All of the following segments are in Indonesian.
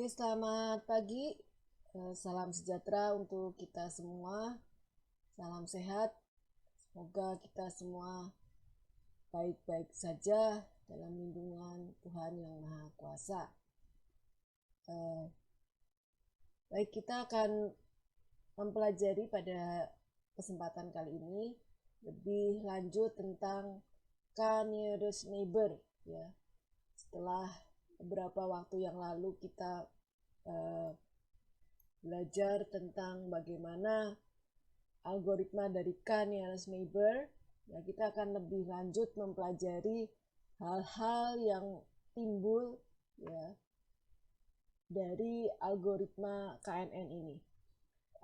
Oke, selamat pagi. Salam sejahtera untuk kita semua. Salam sehat. Semoga kita semua baik-baik saja dalam lindungan Tuhan Yang Maha Kuasa. Baik, kita akan mempelajari pada kesempatan kali ini lebih lanjut tentang nearest neighbor, ya. Setelah beberapa waktu yang lalu kita belajar tentang bagaimana algoritma dari nearest neighbor, ya, kita akan lebih lanjut mempelajari hal-hal yang timbul, ya, dari algoritma KNN ini.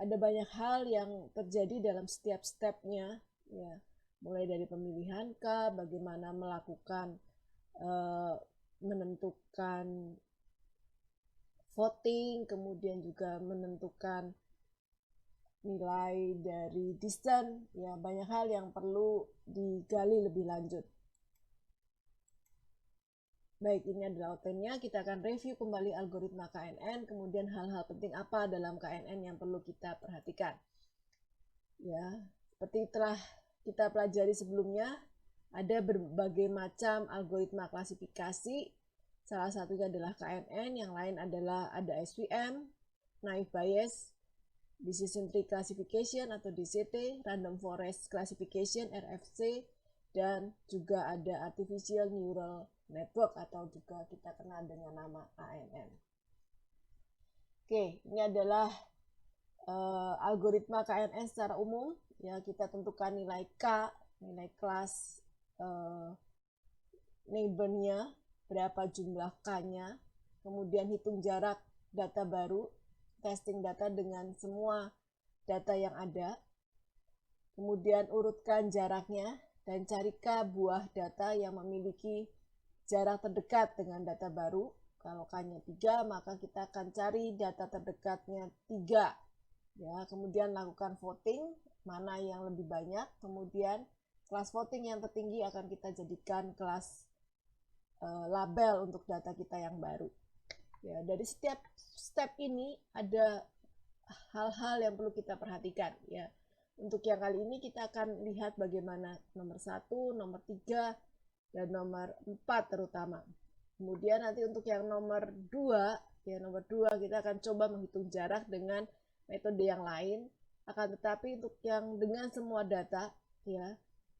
Ada banyak hal yang terjadi dalam setiap stepnya, ya, mulai dari pemilihan K, bagaimana melakukan menentukan voting, kemudian juga menentukan nilai dari distance, ya, banyak hal yang perlu digali lebih lanjut. Baik, ini adalah outline-nya. Kita akan review kembali algoritma KNN, kemudian hal-hal penting apa dalam KNN yang perlu kita perhatikan. Ya, seperti telah kita pelajari sebelumnya, ada berbagai macam algoritma klasifikasi. Salah satunya adalah KNN, yang lain adalah ada SVM, naive Bayes, decision tree classification atau DCT, random forest classification RFC, dan juga ada artificial neural network atau juga kita kenal dengan nama ANN. Oke, ini adalah algoritma KNN secara umum. Ya, kita tentukan nilai K, nilai kelas neighbor-nya, berapa jumlah K-nya, kemudian hitung jarak data baru, testing data dengan semua data yang ada, kemudian urutkan jaraknya, dan cari K buah data yang memiliki jarak terdekat dengan data baru. Kalau K-nya 3, maka kita akan cari data terdekatnya 3. Ya, kemudian lakukan voting, mana yang lebih banyak, kemudian kelas voting yang tertinggi akan kita jadikan kelas label untuk data kita yang baru. Ya, dari setiap step ini ada hal-hal yang perlu kita perhatikan, ya. Untuk yang kali ini kita akan lihat bagaimana nomor 1, nomor 3, dan nomor 4 terutama. Kemudian nanti untuk yang nomor 2, ya, nomor 2 kita akan coba menghitung jarak dengan metode yang lain. Akan tetapi untuk yang dengan semua data, ya,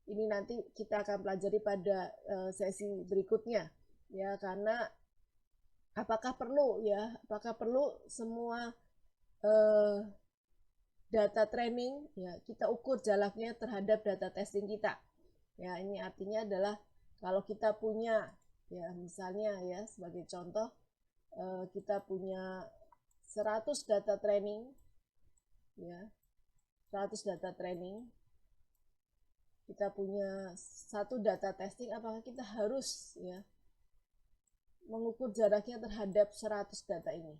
ini nanti kita akan pelajari pada sesi berikutnya, ya, karena apakah perlu semua data training, ya, kita ukur jaraknya terhadap data testing kita. Ya, ini artinya adalah kalau kita punya, ya, misalnya, ya, sebagai contoh kita punya 100 data training, ya, 100 data training, kita punya 1 data testing, apakah kita harus, ya, mengukur jaraknya terhadap 100 data ini?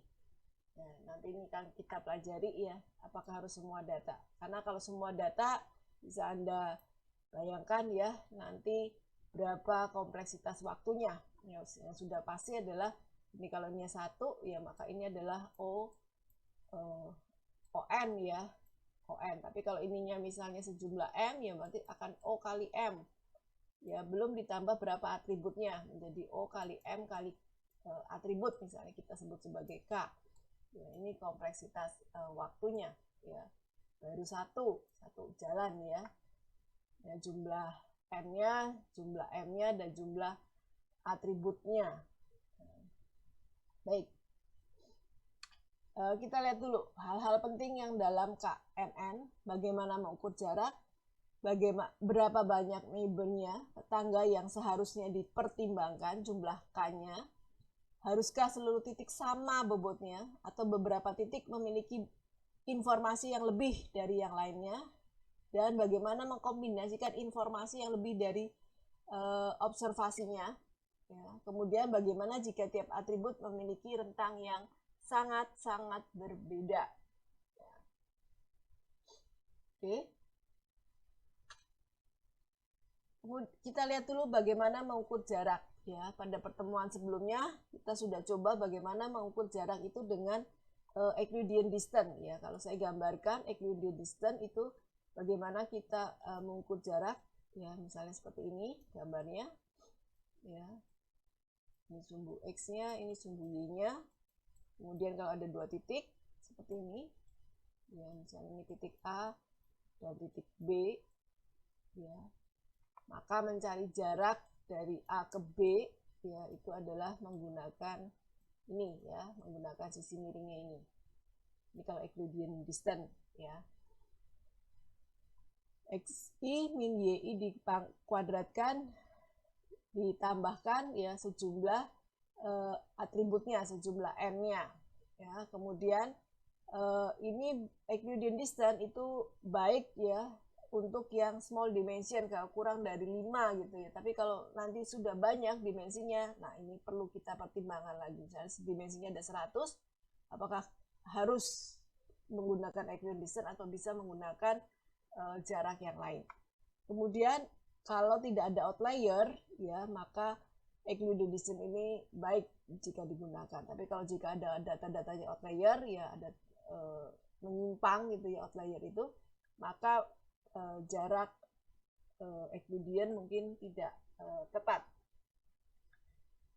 Ya, nanti ini kan kita pelajari, ya, apakah harus semua data. Karena kalau semua data, bisa Anda bayangkan, ya, nanti berapa kompleksitas waktunya. Yang sudah pasti adalah ini kalau ini 1, ya, maka ini adalah ON, ya, ON. Tapi kalau ininya misalnya sejumlah M, ya berarti akan O kali M. Ya, belum ditambah berapa atributnya, menjadi O kali M kali atribut, misalnya kita sebut sebagai K. Ya, ini kompleksitas waktunya, ya. Baru satu jalan, ya. Ya, jumlah N-nya, jumlah M-nya, dan jumlah atributnya. Baik. Kita lihat dulu hal-hal penting yang dalam KNN, bagaimana mengukur jarak, berapa banyak neighbor-nya, tetangga yang seharusnya dipertimbangkan jumlah K-nya, haruskah seluruh titik sama bobotnya, atau beberapa titik memiliki informasi yang lebih dari yang lainnya, dan bagaimana mengkombinasikan informasi yang lebih dari observasinya. Ya, kemudian bagaimana jika tiap atribut memiliki rentang yang sangat-sangat berbeda. Ya. Oke. Kita lihat dulu bagaimana mengukur jarak. Ya, pada pertemuan sebelumnya kita kita sudah coba bagaimana mengukur jarak itu dengan Euclidean distance ya. Kalau saya gambarkan Euclidean distance itu bagaimana kita mengukur jarak ya, misalnya seperti ini gambarnya ya. Ini sumbu X-nya, ini sumbu Y-nya. Kemudian kalau ada dua titik seperti ini ya, misalnya ini titik A dan titik B ya, maka mencari jarak dari A ke B ya itu adalah menggunakan ini ya, menggunakan sisi miringnya ini. Ini kalau Euclidean distance ya. XI min YI dikuadratkan ditambahkan ya sejumlah atributnya, sejumlah n-nya ya. Kemudian ini Euclidean distance itu baik ya untuk yang small dimension, kalau kurang dari 5 gitu ya. Tapi kalau nanti sudah banyak dimensinya, nah ini perlu kita pertimbangkan lagi. Misalnya dimensinya ada 100, apakah harus menggunakan Euclidean distance atau bisa menggunakan jarak yang lain. Kemudian kalau tidak ada outlier ya, maka Euclidean distance ini baik jika digunakan. Tapi kalau jika ada data-datanya outlier ya, ada menyimpang gitu ya outlier itu, maka jarak Euclidean mungkin tidak tepat.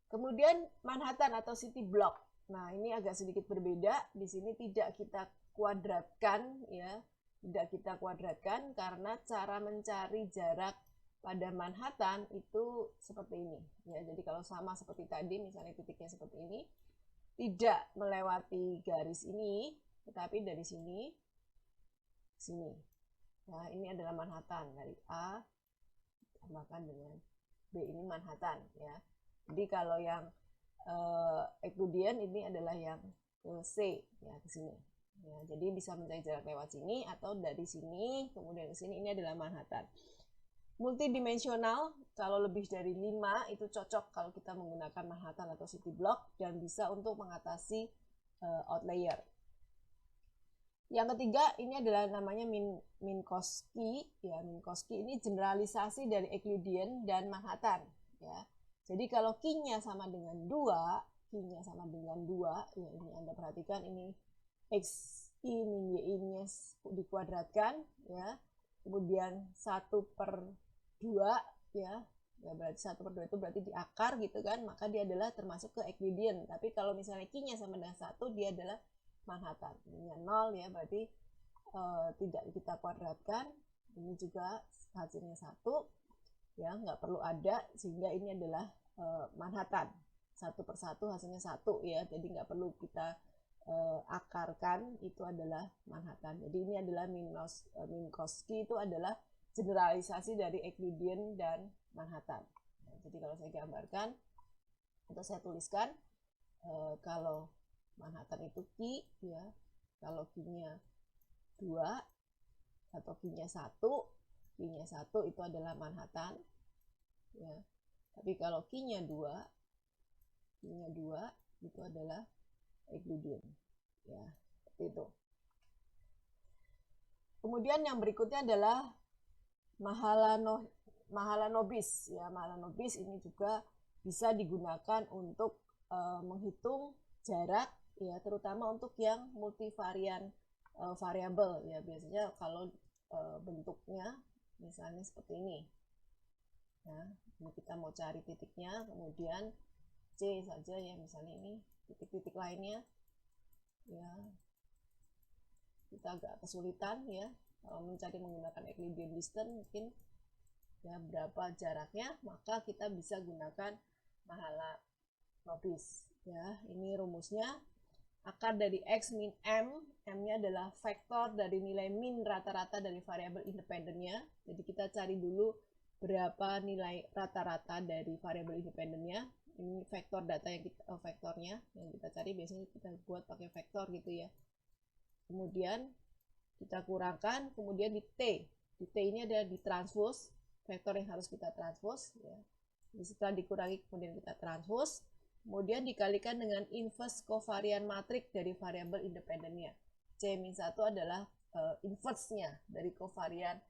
Kemudian Manhattan atau city block. Nah, ini agak sedikit berbeda. Di sini tidak kita kuadratkan ya, tidak kita kuadratkan karena cara mencari jarak pada Manhattan itu seperti ini ya. Jadi kalau sama seperti tadi, misalnya titiknya seperti ini, tidak melewati garis ini, tetapi dari sini sini. Nah, ini adalah Manhattan dari A tambahkan dengan B, ini Manhattan ya. Jadi kalau yang Euclidean ini adalah yang ke C ya, ke sini. Ya, jadi bisa mencari jarak lewat sini atau dari sini kemudian ke sini, ini adalah Manhattan. Multidimensional, kalau lebih dari 5 itu cocok kalau kita menggunakan Manhattan atau city block dan bisa untuk mengatasi outlier. Yang ketiga ini adalah namanya Minkowski ya. Minkowski ini generalisasi dari Euclidean dan Manhattan ya. Jadi kalau Q-nya sama dengan 2, Q-nya sama dengan 2 ya, ini Anda perhatikan ini XI min YI-nya dikuadratkan ya. Kemudian 1/2 ya. Ya berarti 1/2 itu berarti di akar gitu kan, maka dia adalah termasuk ke Euclidean. Tapi kalau misalnya Q-nya sama dengan 1, dia adalah Manhattan. Ini 0 ya, berarti tidak kita kuadratkan. Ini juga hasilnya 1 ya, nggak perlu ada, sehingga ini adalah Manhattan. 1/1 hasilnya 1 ya, jadi nggak perlu kita akarkan, itu adalah Manhattan. Jadi ini adalah Minkowski, itu adalah generalisasi dari Euclidean dan Manhattan. Nah, jadi kalau saya gambarkan atau saya tuliskan, kalau Manhattan itu Q ya, kalau Q-nya 2 atau Q-nya 1, Q-nya 1 itu adalah Manhattan ya. Tapi kalau Q-nya 2, Q-nya 2 itu adalah Euclidean ya, seperti itu. Kemudian yang berikutnya adalah Mahalanobis ya. Mahalanobis ini juga bisa digunakan untuk menghitung jarak ya, terutama untuk yang multivarian variabel ya. Biasanya kalau bentuknya misalnya seperti ini ya, ini kita mau cari titiknya, kemudian C saja ya, misalnya ini titik-titik lainnya ya, kita agak kesulitan ya kalau mencari menggunakan Euclidean distance, mungkin ya berapa jaraknya, maka kita bisa gunakan Mahalanobis ya. Ini rumusnya, akar dari X min M, M-nya adalah vektor dari nilai min rata-rata dari variabel independennya. Jadi kita cari dulu berapa nilai rata-rata dari variabel independennya. Ini vektor data yang vektornya yang kita cari, biasanya kita buat pakai vektor gitu ya. Kemudian kita kurangkan, kemudian di T. Di T ini ada di transpose, vektor yang harus kita transpose ya. Jadi setelah dikurangi kemudian kita transpose, kemudian dikalikan dengan inverse covariant matrix dari variabel independennya. C-1 adalah inverse-nya dari covariant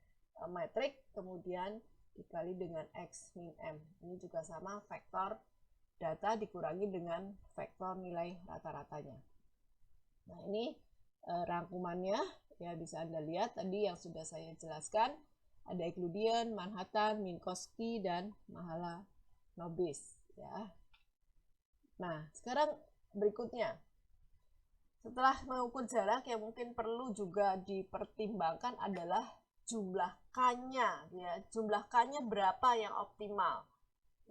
matrix, kemudian dikali dengan X min M. Ini juga sama vektor data dikurangi dengan vektor nilai rata-ratanya. Nah, ini rangkumannya ya, bisa Anda lihat tadi yang sudah saya jelaskan. Ada Euclidean, Manhattan, Minkowski, dan Mahalanobis ya. Nah, sekarang berikutnya, setelah mengukur jarak, yang mungkin perlu juga dipertimbangkan adalah jumlah K-nya ya. Jumlah K-nya berapa yang optimal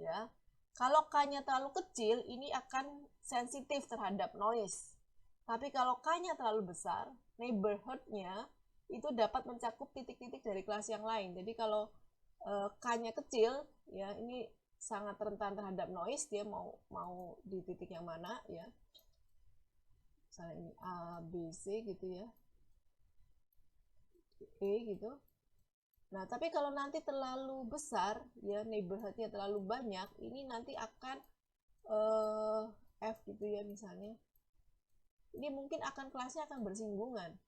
ya. Kalau K-nya terlalu kecil, ini akan sensitif terhadap noise. Tapi kalau K-nya terlalu besar, neighborhood-nya itu dapat mencakup titik-titik dari kelas yang lain. Jadi kalau K-nya kecil ya, ini sangat rentan terhadap noise, dia mau di titik yang mana ya. Misalnya ini A, B, C gitu ya. E gitu. Nah, tapi kalau nanti terlalu besar ya, neighborhood-nya terlalu banyak, ini nanti akan F gitu ya misalnya. Ini mungkin akan kelasnya akan bersinggungan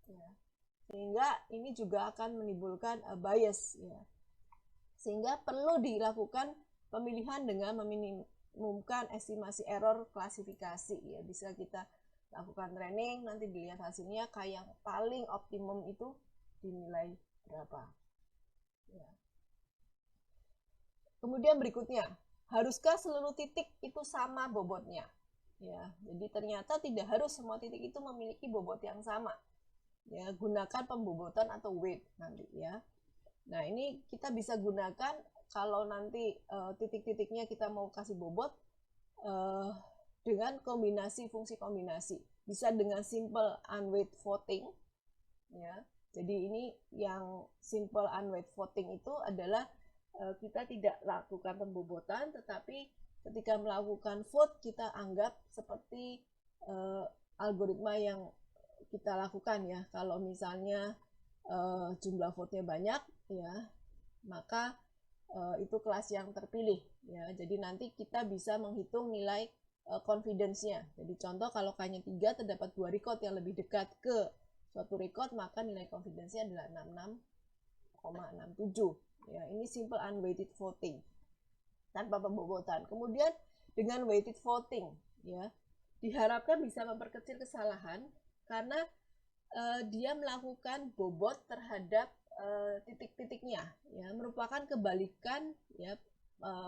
ya. Sehingga ini juga akan menimbulkan bias ya. Sehingga perlu dilakukan pemilihan dengan meminimumkan estimasi error klasifikasi ya. Bisa kita lakukan training, nanti dilihat hasilnya kayak yang paling optimum itu dinilai berapa ya. Kemudian berikutnya, haruskah seluruh titik itu sama bobotnya ya. Jadi ternyata tidak harus semua titik itu memiliki bobot yang sama ya. Gunakan pembobotan atau weight nanti ya. Nah, ini kita bisa gunakan kalau nanti titik-titiknya kita mau kasih bobot dengan kombinasi fungsi kombinasi. Bisa dengan simple unweighted voting ya. Jadi ini yang simple unweighted voting itu adalah kita tidak lakukan pembobotan, tetapi ketika melakukan vote kita anggap seperti algoritma yang kita lakukan ya. Kalau misalnya jumlah vote-nya banyak ya, maka itu kelas yang terpilih ya. Jadi nanti kita bisa menghitung nilai confidence-nya. Jadi contoh kalau K-nya 3 terdapat 2 record yang lebih dekat ke suatu record, maka nilai confidence-nya adalah 66,67 ya. Ini simple unweighted voting tanpa pembobotan. Kemudian dengan weighted voting ya, diharapkan bisa memperkecil kesalahan karena dia melakukan bobot terhadap titik-titiknya ya, merupakan kebalikan ya,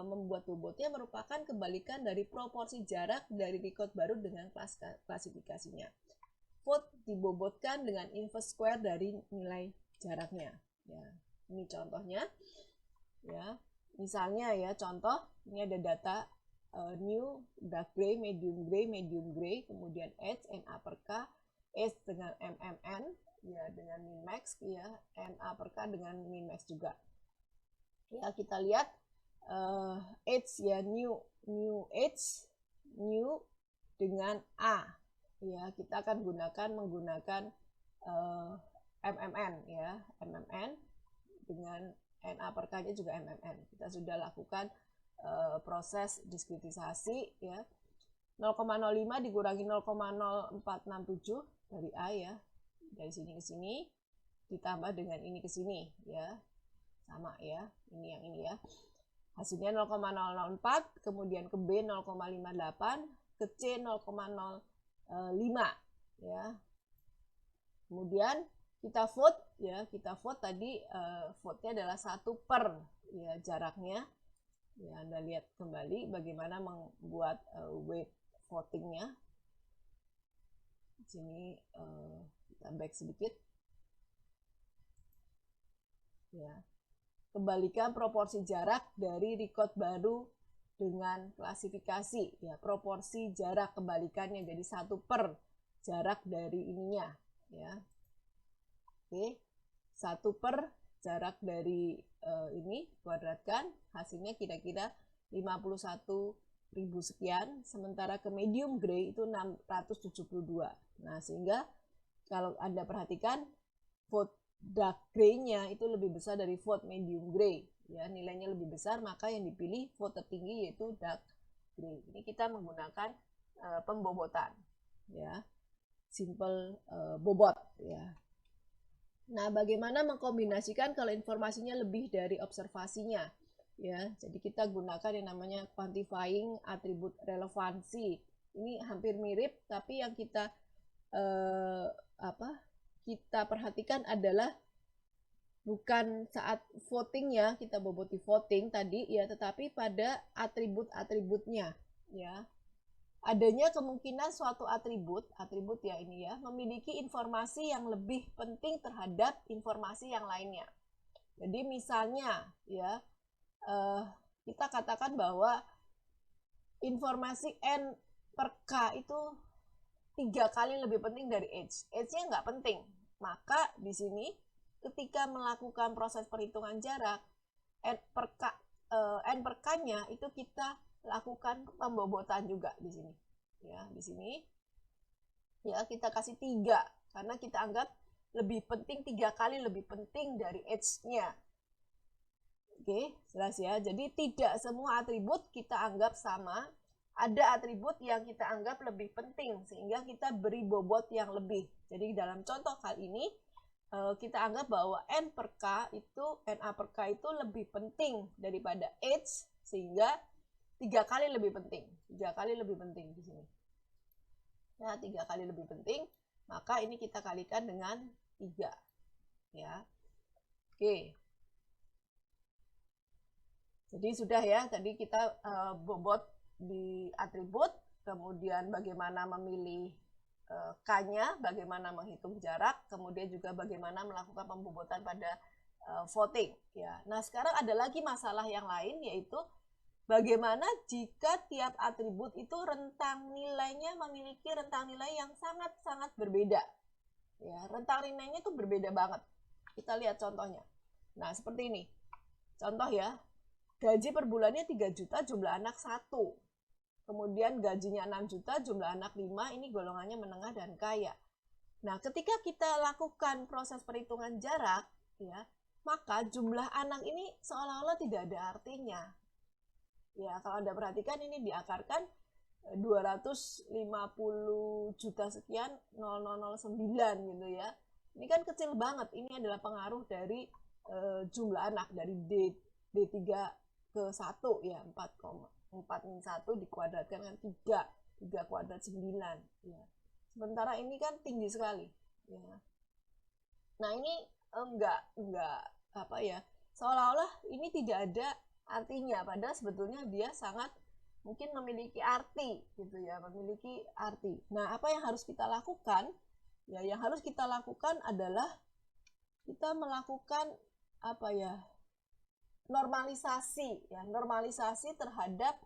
membuat bobotnya merupakan kebalikan dari proporsi jarak dari record baru dengan klasifikasinya. Vote dibobotkan dengan inverse square dari nilai jaraknya ya. Ini contohnya ya. Misalnya ya, contoh ini ada data new, dark gray, medium gray, kemudian edge, NA per K, edge dengan MMN ya, dengan min max ya, NA per K dengan min max juga ya. Kita lihat edge ya, new edge, new dengan A ya. Kita akan menggunakan MMN ya, MMN dengan NA per K-nya juga MMN. Kita sudah lakukan proses diskritisasi ya. 0,05 dikurangi 0,0467 dari A ya. Dari sini ke sini ditambah dengan ini ke sini ya. Sama ya. Ini yang ini ya. Hasilnya 0,004, kemudian ke B 0,58, ke C 0,05 ya. Kemudian kita vote ya, kita vote tadi vote-nya adalah 1 per ya jaraknya ya. Anda lihat kembali bagaimana membuat weight votingnya. Di sini kita back sedikit ya. Kembalikan proporsi jarak dari record baru dengan klasifikasi ya. Proporsi jarak kembalikannya jadi 1 per jarak dari ininya ya. Oke, 1 per jarak dari ini kuadratkan, hasilnya kira-kira 51.000 sekian, sementara ke medium gray itu 672. Nah, sehingga kalau Anda perhatikan vote dark gray-nya itu lebih besar dari vote medium gray ya, nilainya lebih besar, maka yang dipilih vote tertinggi yaitu dark gray. Ini kita menggunakan pembobotan ya, simple bobot ya. Nah, bagaimana mengkombinasikan kalau informasinya lebih dari observasinya? ya. Jadi kita gunakan yang namanya quantifying atribut relevansi. Ini hampir mirip, tapi yang kita kita perhatikan adalah bukan saat voting ya, kita boboti voting tadi ya, tetapi pada atribut-atributnya ya. Adanya kemungkinan suatu atribut ya ini ya, memiliki informasi yang lebih penting terhadap informasi yang lainnya. Jadi misalnya ya, kita katakan bahwa informasi N per K itu 3 kali lebih penting dari H. H-nya nggak penting. Maka di sini ketika melakukan proses perhitungan jarak, N per K-nya itu kita lakukan pembobotan juga di sini. Ya, di sini ya kita kasih 3 karena kita anggap lebih penting 3 kali lebih penting dari H-nya. Oke, jelas ya. Jadi tidak semua atribut kita anggap sama. Ada atribut yang kita anggap lebih penting sehingga kita beri bobot yang lebih. Jadi dalam contoh kali ini kita anggap bahwa N per K itu, NA per K itu lebih penting daripada H sehingga 3 kali lebih penting. 3 kali lebih penting di sini. Nah, 3 kali lebih penting, maka ini kita kalikan dengan 3. Ya. Oke. Jadi sudah ya, tadi kita bobot di atribut, kemudian bagaimana memilih K-nya, bagaimana menghitung jarak, kemudian juga bagaimana melakukan pembobotan pada voting. Ya. Nah, sekarang ada lagi masalah yang lain, yaitu bagaimana jika tiap atribut itu rentang nilainya memiliki rentang nilai yang sangat-sangat berbeda. Ya, rentang nilainya itu berbeda banget. Kita lihat contohnya. Nah, seperti ini. Contoh ya, gaji per bulannya 3 juta, jumlah anak 1. Kemudian gajinya 6 juta, jumlah anak 5, ini golongannya menengah dan kaya. Nah, ketika kita lakukan proses perhitungan jarak, ya, maka jumlah anak ini seolah-olah tidak ada artinya. Ya, kalau Anda perhatikan ini diakarkan 250 juta sekian 0009 gitu ya. Ini kan kecil banget. Ini adalah pengaruh dari jumlah anak dari D3 ke 1 ya, 4,4 dikuadratkan dengan 3 kuadrat 9 ya. Sementara ini kan tinggi sekali ya. Nah, ini enggak apa ya, seolah-olah ini tidak ada artinya, padahal sebetulnya dia sangat mungkin memiliki arti gitu ya, memiliki arti. Nah, apa yang harus kita lakukan? Ya, yang harus kita lakukan adalah kita melakukan apa ya? Normalisasi ya, normalisasi terhadap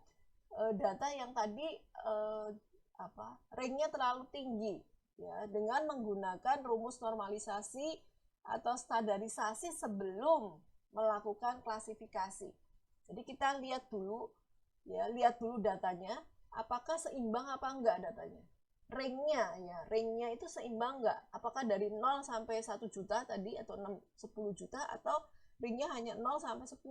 data yang tadi range-nya terlalu tinggi ya, dengan menggunakan rumus normalisasi atau standarisasi sebelum melakukan klasifikasi. Jadi kita lihat dulu ya, lihat dulu datanya, apakah seimbang apa enggak datanya. Range-nya ya, range-nya itu seimbang enggak? Apakah dari 0 sampai 1 juta tadi atau 10 juta atau range-nya hanya 0 sampai 10.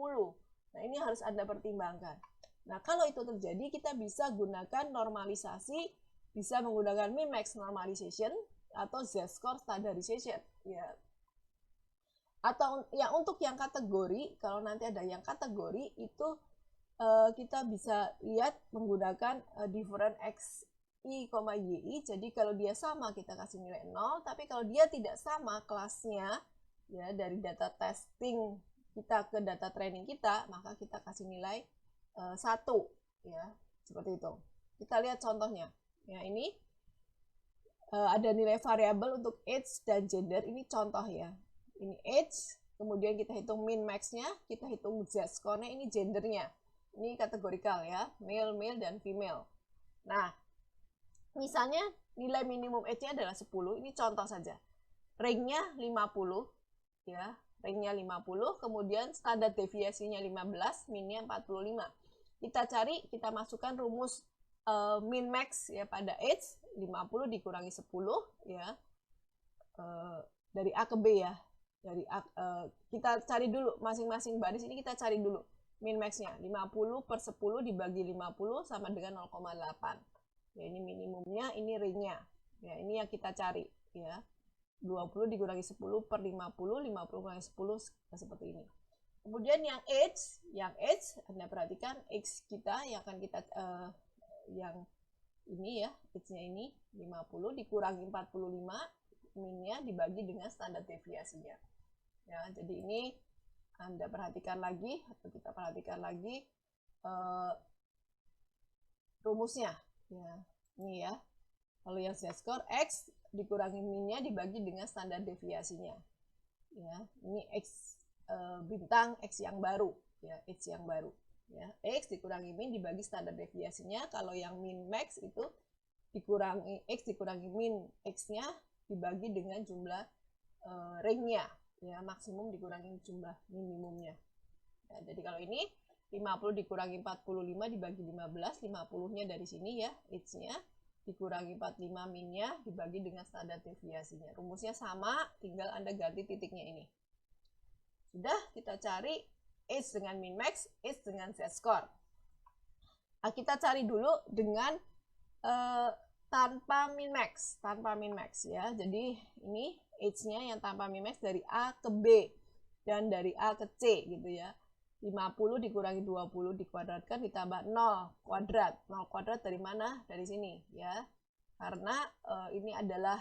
Nah, ini harus Anda pertimbangkan. Nah, kalau itu terjadi kita bisa gunakan normalisasi, bisa menggunakan min-max normalization atau z-score standardization ya. Atau yang untuk yang kategori, kalau nanti ada yang kategori itu kita bisa lihat menggunakan different xi, yi. Jadi kalau dia sama kita kasih nilai 0, tapi kalau dia tidak sama kelasnya ya, dari data testing kita ke data training kita, maka kita kasih nilai 1 ya, seperti itu. Kita lihat contohnya. Ya, ini ada nilai variabel untuk age dan gender, ini contoh ya. Ini age, kemudian kita hitung min max-nya, kita hitung z-score-nya, ini gendernya. Ini kategorikal ya, male, male, dan female. Nah, misalnya nilai minimum age-nya adalah 10, ini contoh saja. Range-nya 50, ya, range-nya 50, kemudian standar deviasinya 15, min-nya 45. Kita cari, kita masukkan rumus min max ya pada age, 50 dikurangi 10, ya, dari A ke B ya. Dari kita cari dulu masing-masing baris ini, kita cari dulu min max-nya. 50 per 10 dibagi 50 sama dengan 0,8. Ya, ini minimumnya, ini range-nya. Ya, ini yang kita cari ya. 20 dikurangi 10 per 50, 50 kurangi 10 seperti ini. Kemudian yang H Anda perhatikan X kita yang akan kita yang ini ya, H-nya ini 50 dikurangi 45, min-nya dibagi dengan standar deviasinya. Ya, jadi ini Anda perhatikan lagi atau kita perhatikan lagi rumusnya. Ya, ini ya. Kalau yang z-score X dikurangi min-nya dibagi dengan standar deviasinya. Ya, ini X bintang X yang baru, ya, X yang baru. Ya, X dikurangi min dibagi standar deviasinya. Kalau yang min max itu dikurangi X dikurangi min X-nya dibagi dengan jumlah ring-nya, ya, maksimum dikurangi jumlah minimumnya. Ya, jadi kalau ini 50 dikurangi 45 dibagi 15, 50-nya dari sini ya, H-nya dikurangi 45 min-nya dibagi dengan standar deviasinya. Rumusnya sama, tinggal Anda ganti titiknya ini. Sudah, kita cari H dengan min max, H dengan z-score. Nah, kita cari dulu dengan tanpa min max ya. Jadi ini H-nya yang tanpa min max dari A ke B dan dari A ke C gitu ya. 50 dikurangi 20 dikuadratkan ditambah 0 kuadrat. 0 kuadrat dari mana? Dari sini ya. Karena ini adalah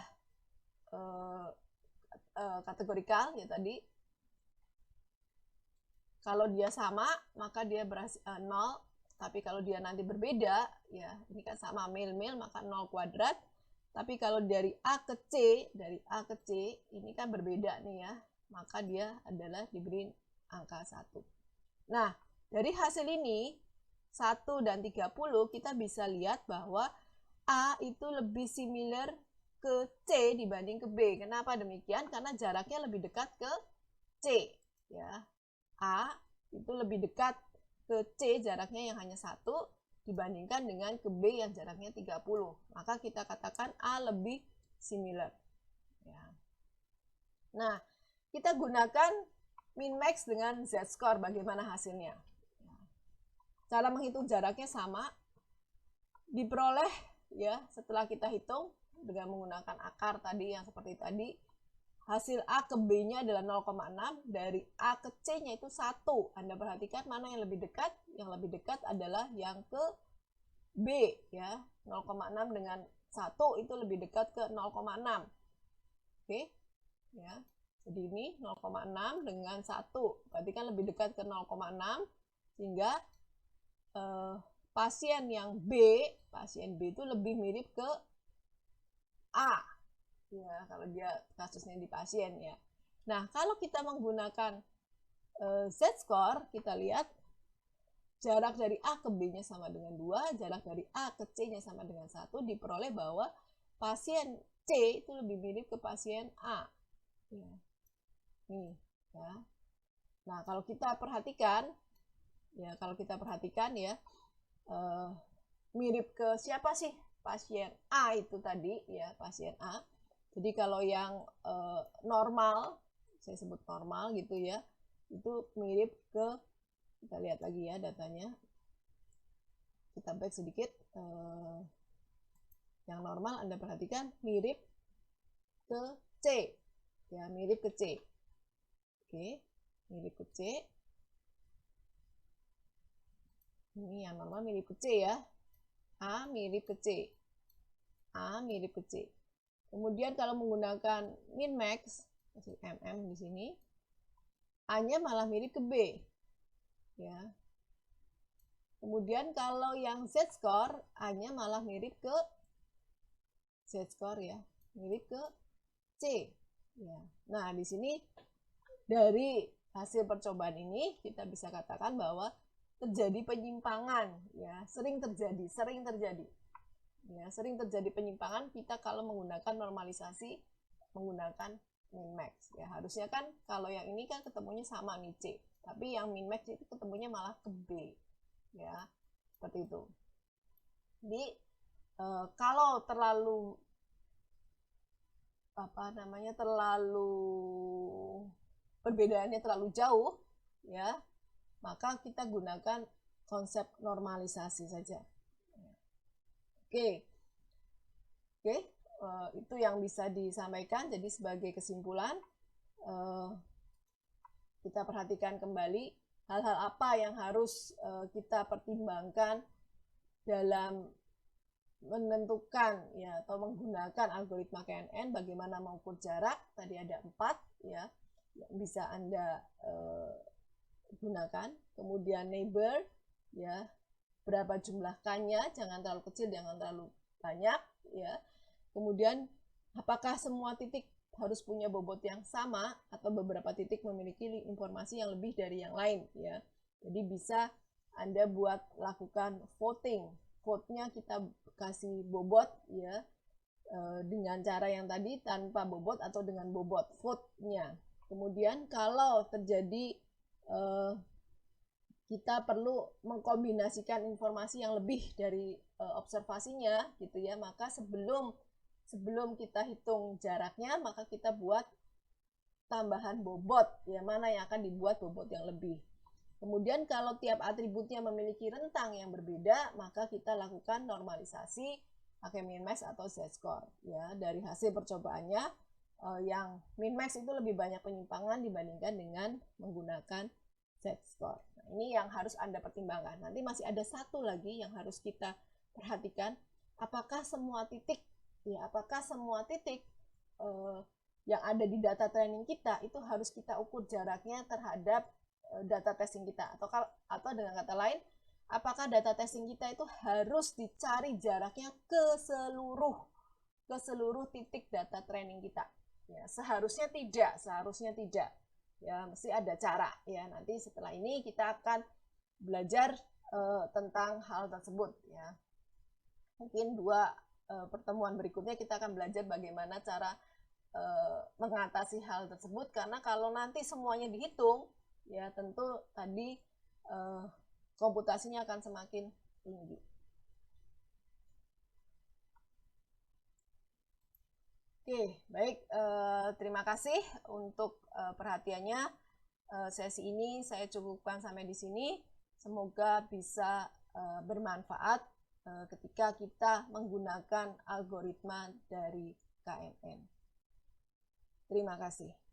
kategorikal ya tadi. Kalau dia sama maka dia berhasil 0, tapi kalau dia nanti berbeda ya, ini kan sama mil maka 0 kuadrat. Tapi kalau dari A ke C, ini kan berbeda nih ya, maka dia adalah diberi angka 1. Nah, dari hasil ini 1 dan 30 kita bisa lihat bahwa A itu lebih similar ke C dibanding ke B. Kenapa demikian? Karena jaraknya lebih dekat ke C ya. A itu lebih dekat ke C jaraknya yang hanya 1 dibandingkan dengan ke B yang jaraknya 30. Maka kita katakan A lebih similar. Ya. Nah, kita gunakan min max dengan z-score. Bagaimana hasilnya? Cara menghitung jaraknya sama. Diperoleh ya setelah kita hitung dengan menggunakan akar tadi yang seperti tadi. Hasil A ke B-nya adalah 0,6, dari A ke C-nya itu 1. Anda perhatikan mana yang lebih dekat? Yang lebih dekat adalah yang ke B ya. 0,6 dengan 1 itu lebih dekat ke 0,6. Oke. Ya. Jadi ini 0,6 dengan 1. Berarti kan lebih dekat ke 0,6 sehingga pasien B itu lebih mirip ke A. Ya, kalau dia kasusnya di pasien ya. Nah, kalau kita menggunakan z-score, kita lihat jarak dari A ke B-nya sama dengan 2, jarak dari A ke C-nya sama dengan 1, diperoleh bahwa pasien C itu lebih mirip ke pasien A. Ya. Nih, ya. Nah, kalau kita perhatikan ya, mirip ke siapa sih? Pasien A itu tadi ya, pasien A. Jadi kalau yang normal, saya sebut normal gitu ya, itu mirip ke, kita lihat lagi ya datanya, kita back sedikit, yang normal Anda perhatikan mirip ke C, ya mirip ke C. Oke, mirip ke C. Ini yang normal mirip ke C ya, A mirip ke C, A mirip ke C. Kemudian kalau menggunakan min max, mm di sini, A-nya malah mirip ke B. Ya. Kemudian kalau yang z-score, A-nya malah mirip ke z-score ya, mirip ke C. Ya. Nah, di sini dari hasil percobaan ini kita bisa katakan bahwa terjadi penyimpangan ya, sering terjadi. Ya, sering terjadi penyimpangan kita kalau menggunakan normalisasi menggunakan min max ya. Harusnya kan kalau yang ini kan ketemunya sama nih C, tapi yang min max itu ketemunya malah ke B ya, seperti itu. Jadi kalau terlalu perbedaannya terlalu jauh ya, maka kita gunakan konsep normalisasi saja. Oke, itu yang bisa disampaikan. Jadi sebagai kesimpulan, kita perhatikan kembali hal-hal apa yang harus kita pertimbangkan dalam menentukan ya atau menggunakan algoritma KNN. Bagaimana mengukur jarak, tadi ada 4 ya yang bisa Anda gunakan. Kemudian neighbor ya, berapa jumlah K-nya, jangan terlalu kecil, jangan terlalu banyak ya. Kemudian apakah semua titik harus punya bobot yang sama atau beberapa titik memiliki informasi yang lebih dari yang lain ya. Jadi bisa Anda buat lakukan voting. Vote-nya kita kasih bobot ya, dengan cara yang tadi tanpa bobot atau dengan bobot vote-nya. Kemudian kalau terjadi kita perlu mengkombinasikan informasi yang lebih dari observasinya gitu ya, maka sebelum kita hitung jaraknya, maka kita buat tambahan bobot ya, mana yang akan dibuat bobot yang lebih. Kemudian kalau tiap atributnya memiliki rentang yang berbeda, maka kita lakukan normalisasi pakai min-max atau z-score ya. Dari hasil percobaannya yang min-max itu lebih banyak penyimpangan dibandingkan dengan menggunakan z-score. Nah, ini yang harus Anda pertimbangkan. Nanti masih ada satu lagi yang harus kita perhatikan, apakah semua titik yang ada di data training kita itu harus kita ukur jaraknya terhadap data testing kita, atau dengan kata lain, apakah data testing kita itu harus dicari jaraknya ke seluruh titik data training kita ya. Seharusnya tidak ya, mesti ada cara ya. Nanti setelah ini kita akan belajar tentang hal tersebut ya. Mungkin 2 pertemuan berikutnya kita akan belajar bagaimana cara mengatasi hal tersebut, karena kalau nanti semuanya dihitung ya tentu tadi komputasinya akan semakin tinggi. Oke, baik, terima kasih untuk perhatiannya. Sesi ini saya cukupkan sampai di sini. Semoga bisa bermanfaat ketika kita menggunakan algoritma dari KNN. Terima kasih.